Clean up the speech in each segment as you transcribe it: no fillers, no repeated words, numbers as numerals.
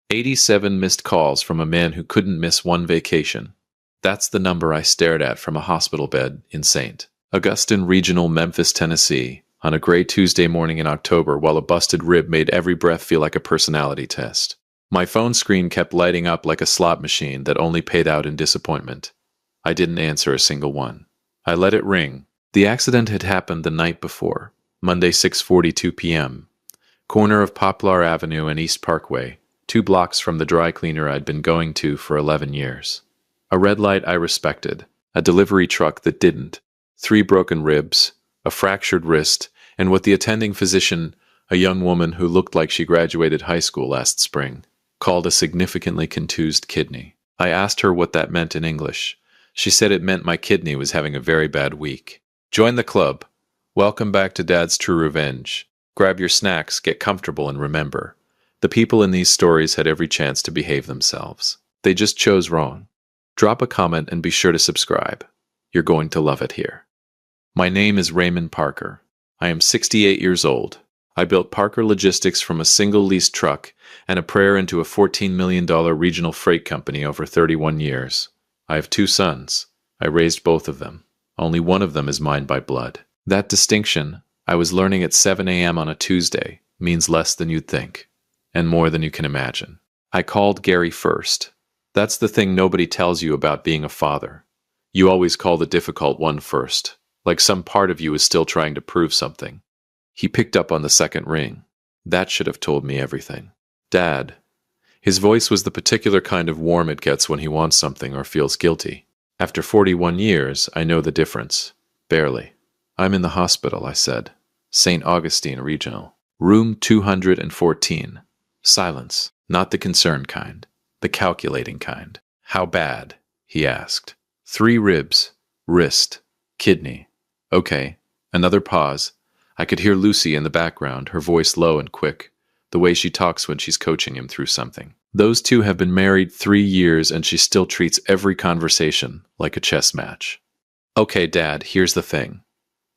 87 missed calls from a man who couldn't miss one vacation. That's the number I stared at from a hospital bed in St. Augustine Regional, Memphis, Tennessee, on a gray Tuesday morning in October while a busted rib made every breath feel like a personality test. My phone screen kept lighting up like a slot machine that only paid out in disappointment. I didn't answer a single one. I let it ring. The accident had happened the night before, Monday 6:42 p.m., corner of Poplar Avenue and East Parkway, 2 blocks from the dry cleaner I'd been going to for 11 years. A red light I respected, a delivery truck that didn't, 3 broken ribs, a fractured wrist, and with the attending physician, a young woman who looked like she graduated high school last spring, called a significantly contused kidney. I asked her what that meant in English. She said it meant my kidney was having a very bad week. Join the club. Welcome back to Dad's True Revenge. Grab your snacks, get comfortable, and remember, the people in these stories had every chance to behave themselves. They just chose wrong. Drop a comment and be sure to subscribe. You're going to love it here. My name is Raymond Parker. I am 68 years old. I built Parker Logistics from a single leased truck and a prayer into a $14 million regional freight company over 31 years. I have 2 sons. I raised both of them. Only one of them is mine by blood. That distinction, I was learning at 7 a.m. on a Tuesday, means less than you'd think, and more than you can imagine. I called Gary first. That's the thing nobody tells you about being a father. You always call the difficult one first, like some part of you is still trying to prove something. He picked up on the second ring. That should have told me everything. Dad. His voice was the particular kind of warm it gets when he wants something or feels guilty. After 41 years, I know the difference. Barely. I'm in the hospital, I said. St. Augustine Regional. Room 214. Silence. Not the concerned kind. The calculating kind. How bad? He asked. 3 ribs. Wrist. Kidney. Okay. Another pause. I could hear Lucy in the background, her voice low and quick, the way she talks when she's coaching him through something. Those 2 have been married 3 years and she still treats every conversation like a chess match. Okay, Dad, here's the thing.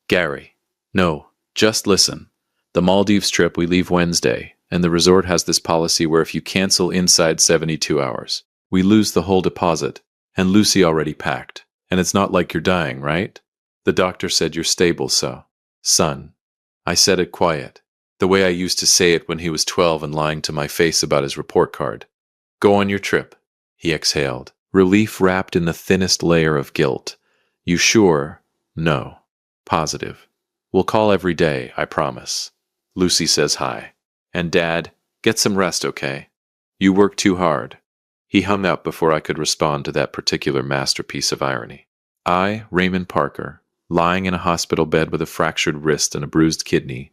Gary. No, just listen. The Maldives trip, we leave Wednesday, and the resort has this policy where if you cancel inside 72 hours, we lose the whole deposit, and Lucy already packed. And it's not like you're dying, right? The doctor said you're stable, so. Son. I said it quiet, the way I used to say it when he was 12 and lying to my face about his report card. Go on your trip, he exhaled, relief wrapped in the thinnest layer of guilt. You sure? No. Positive. We'll call every day, I promise. Lucy says hi. And Dad, get some rest, okay? You work too hard. He hung up before I could respond to that particular masterpiece of irony. I, Raymond Parker, lying in a hospital bed with a fractured wrist and a bruised kidney,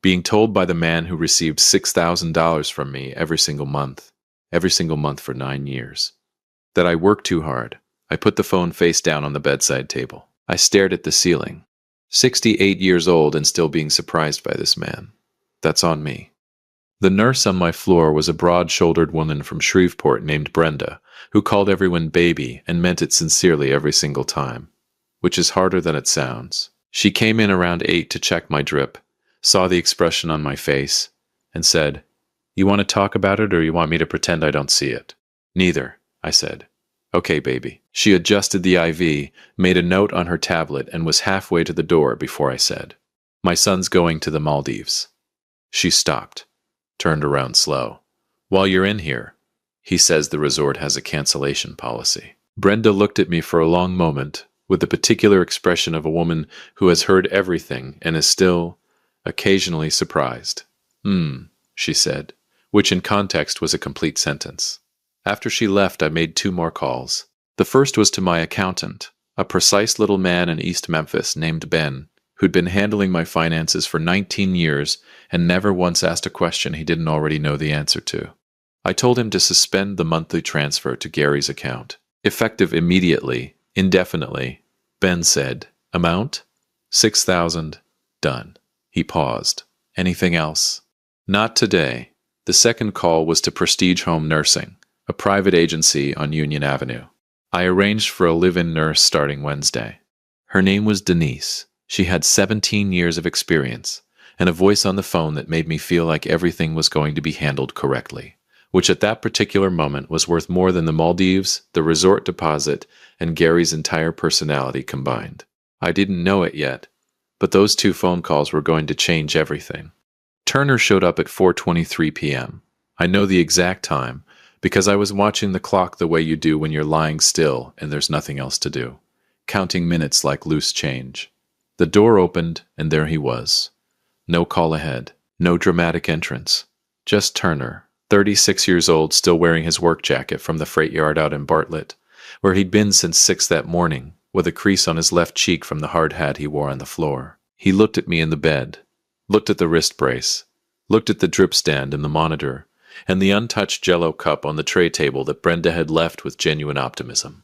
being told by the man who received $6,000 from me every single month for 9 years, that I work too hard. I put the phone face down on the bedside table. I stared at the ceiling. 68 years old and still being surprised by this man. That's on me. The nurse on my floor was a broad-shouldered woman from Shreveport named Brenda, who called everyone baby and meant it sincerely every single time, which is harder than it sounds. She came in around 8 to check my drip, saw the expression on my face, and said, "You want to talk about it or you want me to pretend I don't see it?" "Neither," I said. "Okay, baby." She adjusted the IV, made a note on her tablet, and was halfway to the door before I said, "My son's going to the Maldives." She stopped, turned around slow. "While you're in here, he says the resort has a cancellation policy." Brenda looked at me for a long moment, with the particular expression of a woman who has heard everything and is still, occasionally surprised. She said, which in context was a complete sentence. After she left, I made 2 more calls. The first was to my accountant, a precise little man in East Memphis named Ben, who'd been handling my finances for 19 years and never once asked a question he didn't already know the answer to. I told him to suspend the monthly transfer to Gary's account, effective immediately, indefinitely. Ben said, "Amount? 6,000. Done." He paused. "Anything else?" "Not today." The second call was to Prestige Home Nursing, a private agency on Union Avenue. I arranged for a live-in nurse starting Wednesday. Her name was Denise. She had 17 years of experience, and a voice on the phone that made me feel like everything was going to be handled correctly, which at that particular moment was worth more than the Maldives, the resort deposit, and Gary's entire personality combined. I didn't know it yet, but those 2 phone calls were going to change everything. Turner showed up at 4:23 p.m. I know the exact time because I was watching the clock the way you do when you're lying still and there's nothing else to do, counting minutes like loose change. The door opened, and there he was. No call ahead, no dramatic entrance. Just Turner, 36 years old, still wearing his work jacket from the freight yard out in Bartlett, where he'd been since 6 that morning, with a crease on his left cheek from the hard hat he wore on the floor. He looked at me in the bed, looked at the wrist brace, looked at the drip stand and the monitor, and the untouched Jell-O cup on the tray table that Brenda had left with genuine optimism.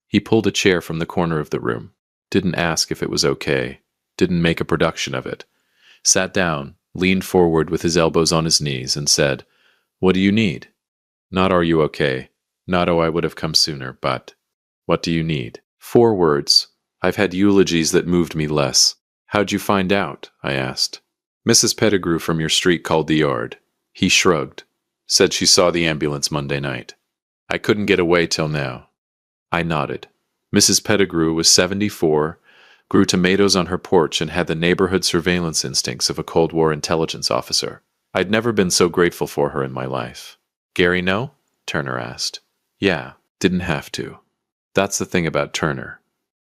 He pulled a chair from the corner of the room, didn't ask if it was okay, didn't make a production of it, sat down, leaned forward with his elbows on his knees, and said, "What do you need? Not are you okay, not oh I would have come sooner, but what do you need?" 4 words. I've had eulogies that moved me less. "How'd you find out?" I asked. "Mrs. Pettigrew from your street called the yard." He shrugged, said she saw the ambulance Monday night. "I couldn't get away till now." I nodded. Mrs. Pettigrew was 74, grew tomatoes on her porch, and had the neighborhood surveillance instincts of a Cold War intelligence officer. I'd never been so grateful for her in my life. "Gary know?" Turner asked. "Yeah, didn't have to." That's the thing about Turner.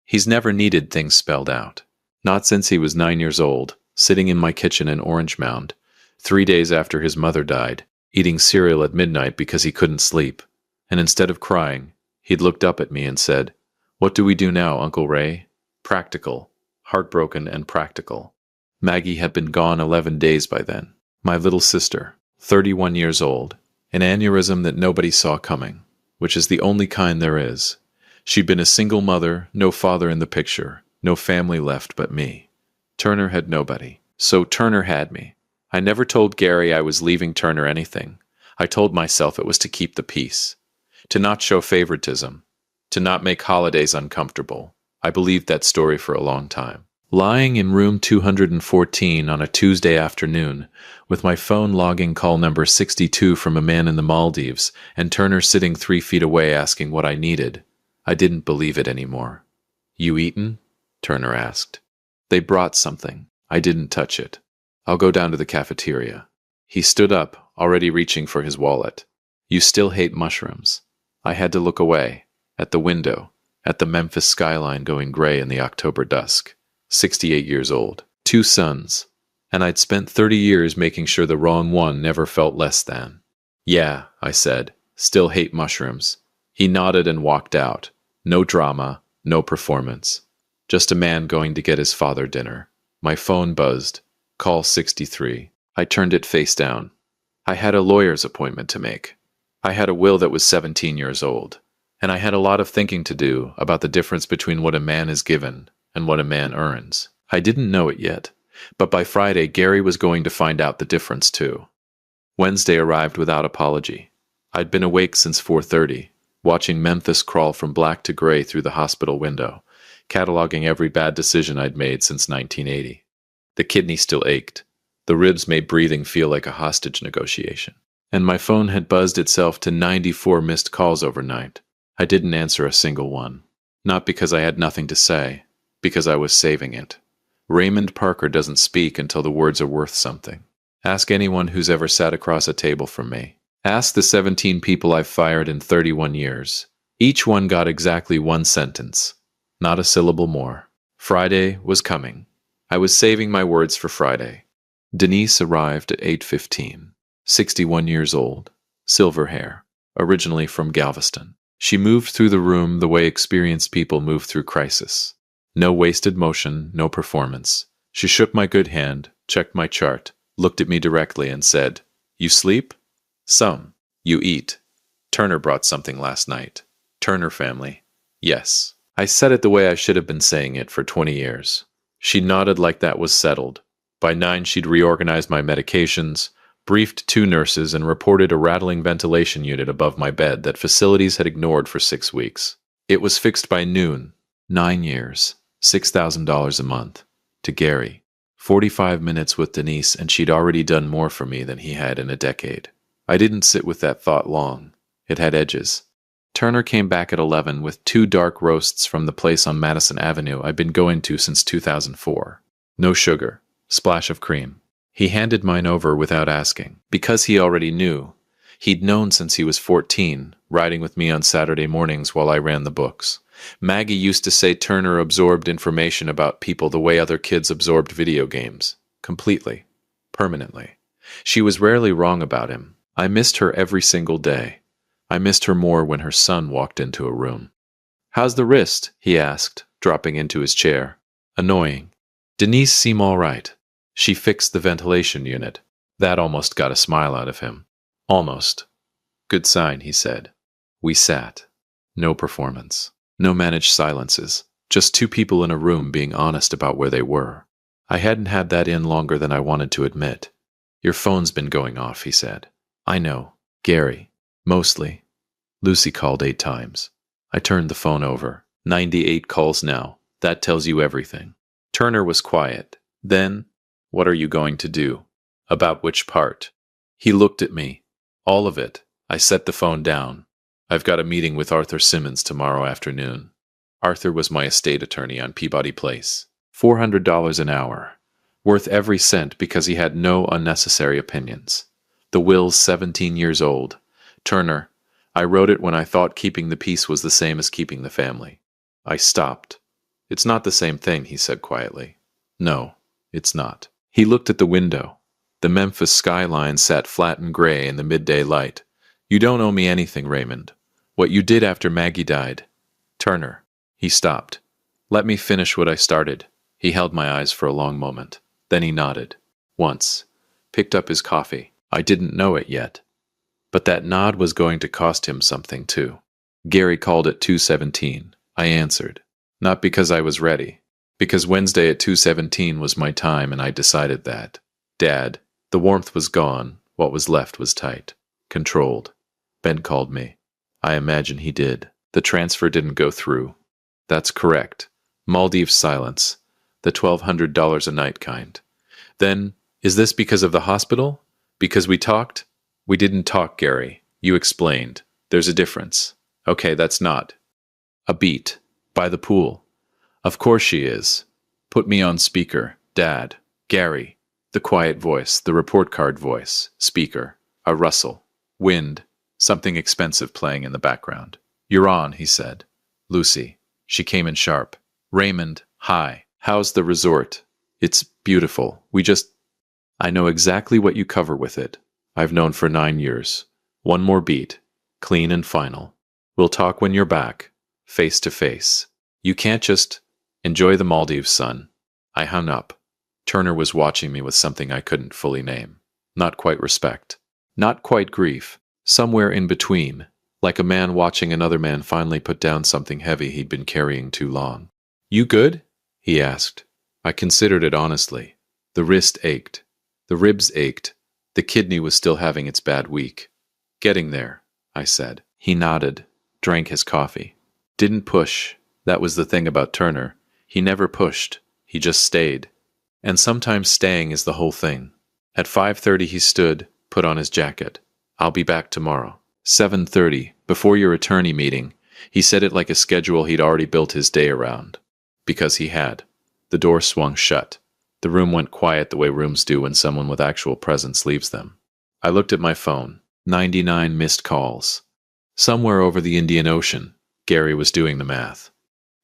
He's never needed things spelled out. Not since he was 9 years old, sitting in my kitchen in Orange Mound, 3 days after his mother died, eating cereal at midnight because he couldn't sleep. And instead of crying, he'd looked up at me and said, "What do we do now, Uncle Ray?" Practical. Heartbroken and practical. Maggie had been gone 11 days by then. My little sister, 31 years old, an aneurysm that nobody saw coming, which is the only kind there is. She'd been a single mother, no father in the picture, no family left but me. Turner had nobody. So Turner had me. I never told Gary I was leaving Turner anything. I told myself it was to keep the peace, to not show favoritism, to not make holidays uncomfortable. I believed that story for a long time. Lying in room 214 on a Tuesday afternoon, with my phone logging call number 62 from a man in the Maldives, and Turner sitting 3 feet away asking what I needed, I didn't believe it anymore. "You eaten?" Turner asked. "They brought something. I didn't touch it. I'll go down to the cafeteria." He stood up, already reaching for his wallet. "You still hate mushrooms." I had to look away, at the window, at the Memphis skyline going gray in the October dusk. 68 years old, 2 sons, and I'd spent 30 years making sure the wrong one never felt less than. "Yeah," I said, "still hate mushrooms." He nodded and walked out. No drama, no performance. Just a man going to get his father dinner. My phone buzzed. Call 63. I turned it face down. I had a lawyer's appointment to make. I had a will that was 17 years old, and I had a lot of thinking to do about the difference between what a man is given and what a man earns. I didn't know it yet, but by Friday Gary was going to find out the difference too. Wednesday arrived without apology. I'd been awake since 4:30, watching Memphis crawl from black to gray through the hospital window, cataloging every bad decision I'd made since 1980. The kidney still ached. The ribs made breathing feel like a hostage negotiation. And my phone had buzzed itself to 94 missed calls overnight. I didn't answer a single one. Not because I had nothing to say, because I was saving it. Raymond Parker doesn't speak until the words are worth something. Ask anyone who's ever sat across a table from me. Ask the 17 people I've fired in 31 years. Each one got exactly 1 sentence. Not a syllable more. Friday was coming. I was saving my words for Friday. Denise arrived at 8:15. 61 years old. Silver hair. Originally from Galveston. She moved through the room the way experienced people move through crisis. No wasted motion, no performance. She shook my good hand, checked my chart, looked at me directly and said, "You sleep?" "Some. You eat." "Turner brought something last night." "Turner family." "Yes." I said it the way I should have been saying it for 20 years. She nodded like that was settled. By 9 she'd reorganized my medications, briefed 2 nurses, and reported a rattling ventilation unit above my bed that facilities had ignored for 6 weeks. It was fixed by noon. 9 years. $6,000 a month. To Gary. 45 minutes with Denise, and she'd already done more for me than he had in a decade. I didn't sit with that thought long. It had edges. Turner came back at 11 with 2 dark roasts from the place on Madison Avenue I'd been going to since 2004. No sugar. Splash of cream. He handed mine over without asking. Because he already knew. He'd known since he was 14, riding with me on Saturday mornings while I ran the books. Maggie used to say Turner absorbed information about people the way other kids absorbed video games. Completely. Permanently. She was rarely wrong about him. I missed her every single day. I missed her more when her son walked into a room. "How's the wrist?" he asked, dropping into his chair. Annoying. Denise seemed all right. She fixed the ventilation unit. That almost got a smile out of him. Almost. Good sign, he said. We sat. No performance. No managed silences. Just 2 people in a room being honest about where they were. I hadn't had that in longer than I wanted to admit. Your phone's been going off, he said. I know. Gary. Mostly. Lucy called 8 times. I turned the phone over. 98 calls now. That tells you everything. Turner was quiet. Then, what are you going to do? About which part? He looked at me. All of it. I set the phone down. I've got a meeting with Arthur Simmons tomorrow afternoon. Arthur was my estate attorney on Peabody Place. $400 an hour. Worth every cent because he had no unnecessary opinions. The will's 17 years old. Turner, I wrote it when I thought keeping the peace was the same as keeping the family. I stopped. It's not the same thing, he said quietly. No, it's not. He looked at the window. The Memphis skyline sat flat and gray in the midday light. You don't owe me anything, Raymond. What you did after Maggie died. Turner. He stopped. Let me finish what I started. He held my eyes for a long moment. Then he nodded. Once. Picked up his coffee. I didn't know it yet. But that nod was going to cost him something, too. Gary called at 2:17. I answered. Not because I was ready. Because Wednesday at 2:17 was my time and I decided that. Dad. The warmth was gone. What was left was tight. Controlled. Ben called me. I imagine he did. The transfer didn't go through. That's correct. Maldives silence. The $1,200 a night kind. Then, is this because of the hospital? Because we talked? We didn't talk, Gary. You explained. There's a difference. Okay, that's not. A beat. By the pool. Of course she is. Put me on speaker. Dad. Gary. The quiet voice, the report card voice. Speaker. A rustle. Wind. Something expensive playing in the background. You're on, he said. Lucy. She came in sharp. Raymond. Hi. How's the resort? It's beautiful. I know exactly what you cover with it. I've known for 9 years. One more beat. Clean and final. We'll talk when you're back. Face to face. You can't just enjoy the Maldives, son. I hung up. Turner was watching me with something I couldn't fully name. Not quite respect. Not quite grief. Somewhere in between. Like a man watching another man finally put down something heavy he'd been carrying too long. You good? He asked. I considered it honestly. The wrist ached. The ribs ached. The kidney was still having its bad week. Getting there, I said. He nodded, drank his coffee. Didn't push. That was the thing about Turner. He never pushed. He just stayed. And sometimes staying is the whole thing. At 5:30 he stood, put on his jacket. I'll be back tomorrow. 7:30, before your attorney meeting. He said it like a schedule he'd already built his day around. Because he had. The door swung shut. The room went quiet the way rooms do when someone with actual presence leaves them. I looked at my phone. 99 missed calls. Somewhere over the Indian Ocean, Gary was doing the math.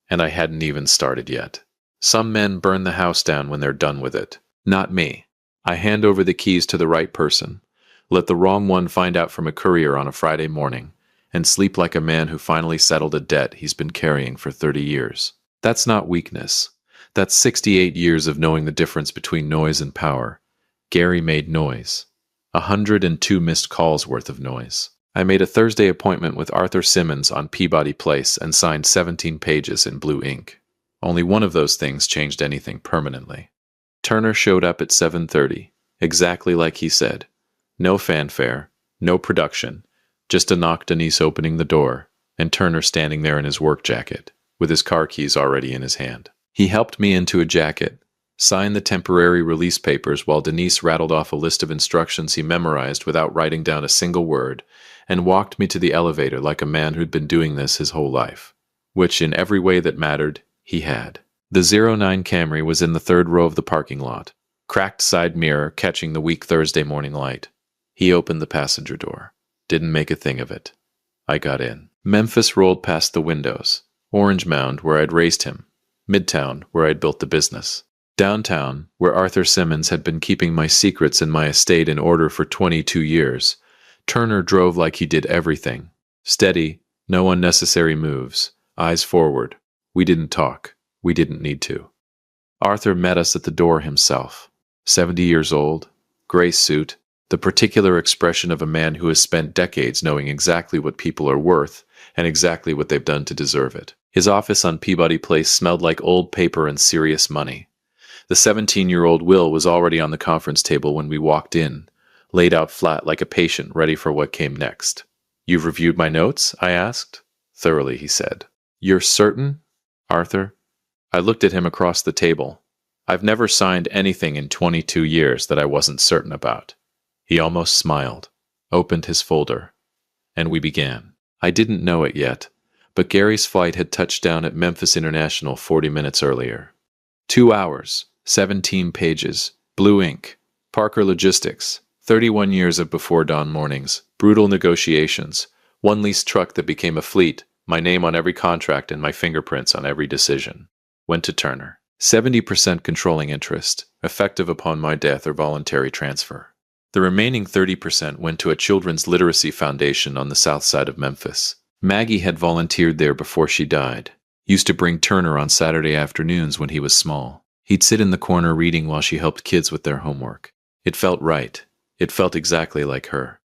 And I hadn't even started yet. Some men burn the house down when they're done with it. Not me. I hand over the keys to the right person, let the wrong one find out from a courier on a Friday morning, and sleep like a man who finally settled a debt he's been carrying for 30 years. That's not weakness. That's 68 years of knowing the difference between noise and power. Gary made noise. 102 missed calls worth of noise. I made a Thursday appointment with Arthur Simmons on Peabody Place and signed 17 pages in blue ink. Only one of those things changed anything permanently. Turner showed up at 7:30, exactly like he said. No fanfare, no production, just a knock, Denise opening the door, and Turner standing there in his work jacket, with his car keys already in his hand. He helped me into a jacket, signed the temporary release papers while Denise rattled off a list of instructions he memorized without writing down a single word, and walked me to the elevator like a man who'd been doing this his whole life. Which, in every way that mattered, he had. The '09 Camry was in the third row of the parking lot, cracked side mirror catching the weak Thursday morning light. He opened the passenger door. Didn't make a thing of it. I got in. Memphis rolled past the windows. Orange Mound, where I'd raised him. Midtown, where I'd built the business. Downtown, where Arthur Simmons had been keeping my secrets and my estate in order for 22 years. Turner drove like he did everything. Steady, no unnecessary moves. Eyes forward. We didn't talk. We didn't need to. Arthur met us at the door himself. 70 years old, gray suit, the particular expression of a man who has spent decades knowing exactly what people are worth and exactly what they've done to deserve it. His office on Peabody Place smelled like old paper and serious money. The 17-year-old Will was already on the conference table when we walked in, laid out flat like a patient ready for what came next. "You've reviewed my notes?" I asked. "Thoroughly," he said. "You're certain, Arthur?" I looked at him across the table. I've never signed anything in 22 years that I wasn't certain about. He almost smiled, opened his folder, and we began. I didn't know it yet, but Gary's flight had touched down at Memphis International 40 minutes earlier. 2 hours, 17 pages, blue ink, Parker Logistics, 31 years of before dawn mornings, brutal negotiations, one leased truck that became a fleet, my name on every contract and my fingerprints on every decision. Went to Turner. 70% controlling interest, effective upon my death or voluntary transfer. The remaining 30% went to a children's literacy foundation on the south side of Memphis. Maggie had volunteered there before she died. Used to bring Turner on Saturday afternoons when he was small. He'd sit in the corner reading while she helped kids with their homework. It felt right. It felt exactly like her.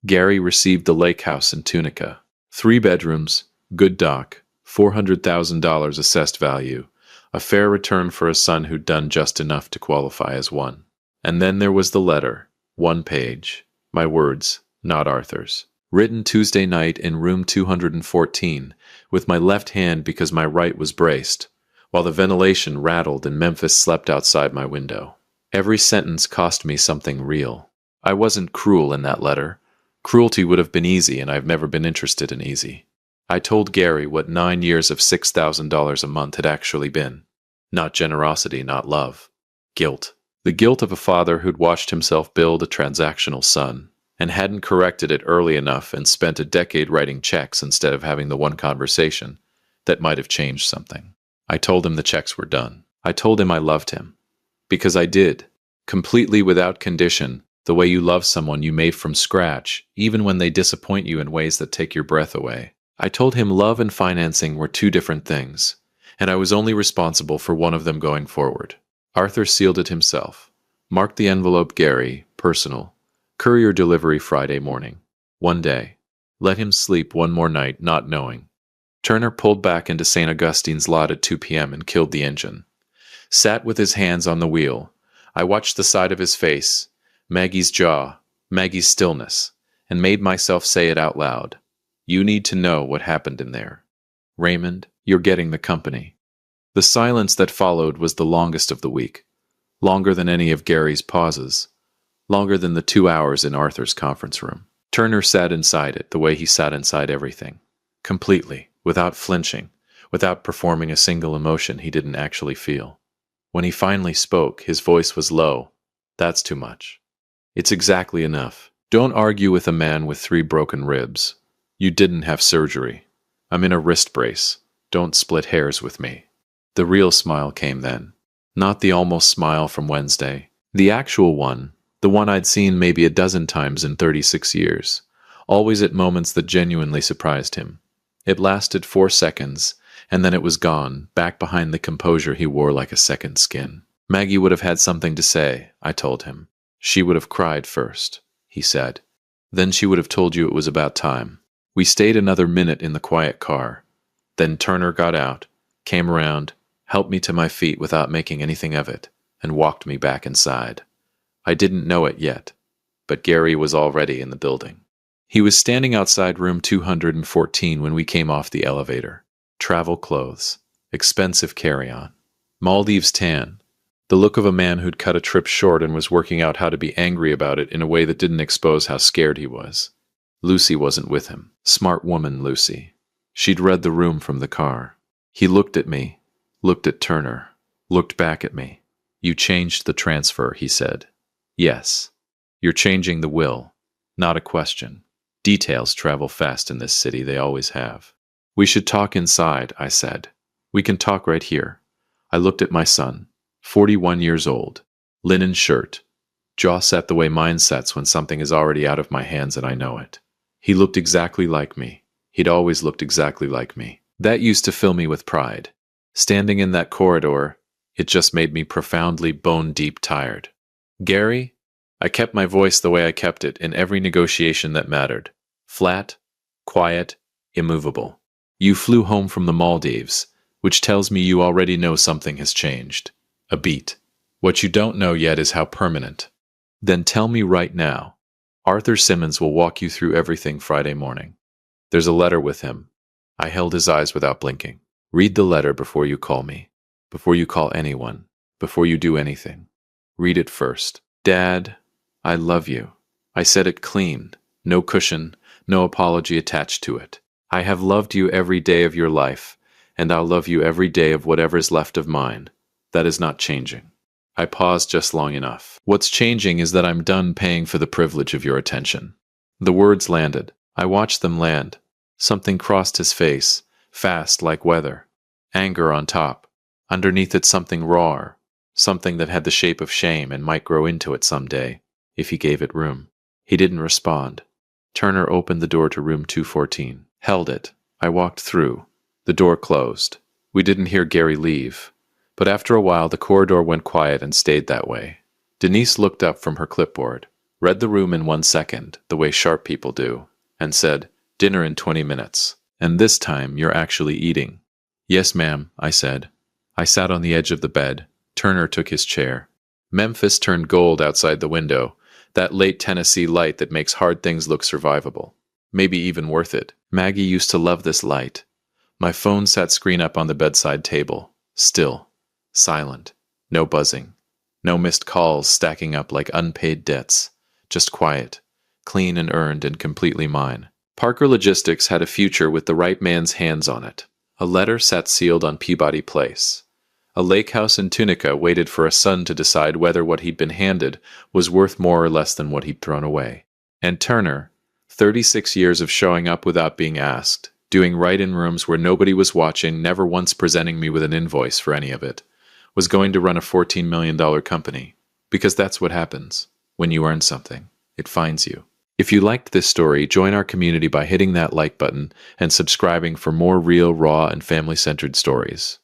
Gary received the lake house in Tunica. 3 bedrooms, good dock, $400,000 assessed value. A fair return for a son who'd done just enough to qualify as one. And then there was the letter. 1 page. My words, not Arthur's. Written Tuesday night in room 214, with my left hand because my right was braced, while the ventilation rattled and Memphis slept outside my window. Every sentence cost me something real. I wasn't cruel in that letter. Cruelty would have been easy, and I've never been interested in easy. I told Gary what 9 years of $6,000 a month had actually been. Not generosity, not love. Guilt. The guilt of a father who'd watched himself build a transactional son, and hadn't corrected it early enough and spent a decade writing checks instead of having the one conversation that might have changed something. I told him the checks were done. I told him I loved him. Because I did. Completely without condition, the way you love someone you made from scratch, even when they disappoint you in ways that take your breath away. I told him love and financing were 2 different things, and I was only responsible for one of them going forward. Arthur sealed it himself. Marked the envelope Gary, personal. Courier delivery Friday morning. 1 day. Let him sleep one more night, not knowing. Turner pulled back into St. Augustine's lot at 2 p.m. and killed the engine. Sat with his hands on the wheel. I watched the side of his face, Maggie's jaw, Maggie's stillness, and made myself say it out loud. You need to know what happened in there. Raymond, you're getting the company. The silence that followed was the longest of the week. Longer than any of Gary's pauses. Longer than the 2 hours in Arthur's conference room. Turner sat inside it the way he sat inside everything. Completely, without flinching, without performing a single emotion he didn't actually feel. When he finally spoke, his voice was low. That's too much. It's exactly enough. Don't argue with a man with 3 broken ribs. You didn't have surgery. I'm in a wrist brace. Don't split hairs with me. The real smile came then. Not the almost smile from Wednesday. The actual one. The one I'd seen maybe a dozen times in 36 years. Always at moments that genuinely surprised him. It lasted 4 seconds, and then it was gone, back behind the composure he wore like a second skin. Maggie would have had something to say, I told him. She would have cried first, he said. Then she would have told you it was about time. We stayed another minute in the quiet car. Then Turner got out, came around, helped me to my feet without making anything of it, and walked me back inside. I didn't know it yet, but Gary was already in the building. He was standing outside room 214 when we came off the elevator. Travel clothes, expensive carry-on, Maldives tan, The look of a man who'd cut a trip short and was working out how to be angry about it in a way that didn't expose how scared he was. Lucy wasn't with him. Smart woman, Lucy. She'd read the room from the car. He looked at me, looked at Turner, looked back at me. You changed the transfer, he said. Yes. You're changing the will. Not a question. Details travel fast in this city, they always have. We should talk inside, I said. We can talk right here. I looked at my son, 41 years old, linen shirt, jaw set the way mine sets when something is already out of my hands and I know it. He looked exactly like me. He'd always looked exactly like me. That used to fill me with pride. Standing in that corridor, it just made me profoundly bone-deep tired. Gary? I kept my voice the way I kept it in every negotiation that mattered. Flat, quiet, immovable. You flew home from the Maldives, which tells me you already know something has changed. A beat. What you don't know yet is how permanent. Then tell me right now. Arthur Simmons will walk you through everything Friday morning. There's a letter with him. I held his eyes without blinking. Read the letter before you call me. Before you call anyone. Before you do anything. Read it first. Dad, I love you. I said it clean. No cushion, no apology attached to it. I have loved you every day of your life, and I'll love you every day of whatever's left of mine. That is not changing. I paused just long enough. What's changing is that I'm done paying for the privilege of your attention. The words landed. I watched them land. Something crossed his face, fast like weather. Anger on top. Underneath it something raw, something that had the shape of shame and might grow into it someday, if he gave it room. He didn't respond. Turner opened the door to room 214. Held it. I walked through. The door closed. We didn't hear Gary leave. But after a while, the corridor went quiet and stayed that way. Denise looked up from her clipboard, read the room in 1 second, the way sharp people do, and said, "Dinner in 20 minutes. And this time, you're actually eating." "Yes, ma'am," I said. I sat on the edge of the bed. Turner took his chair. Memphis turned gold outside the window, that late Tennessee light that makes hard things look survivable. Maybe even worth it. Maggie used to love this light. My phone sat screen up on the bedside table. Still. Silent. No buzzing. No missed calls stacking up like unpaid debts. Just quiet. Clean and earned and completely mine. Parker Logistics had a future with the right man's hands on it. A letter sat sealed on Peabody Place. A lake house in Tunica waited for a son to decide whether what he'd been handed was worth more or less than what he'd thrown away. And Turner, 36 years of showing up without being asked, doing right in rooms where nobody was watching, never once presenting me with an invoice for any of it, was going to run a $14 million company. Because that's what happens. When you earn something, it finds you. If you liked this story, join our community by hitting that like button and subscribing for more real, raw, and family-centered stories.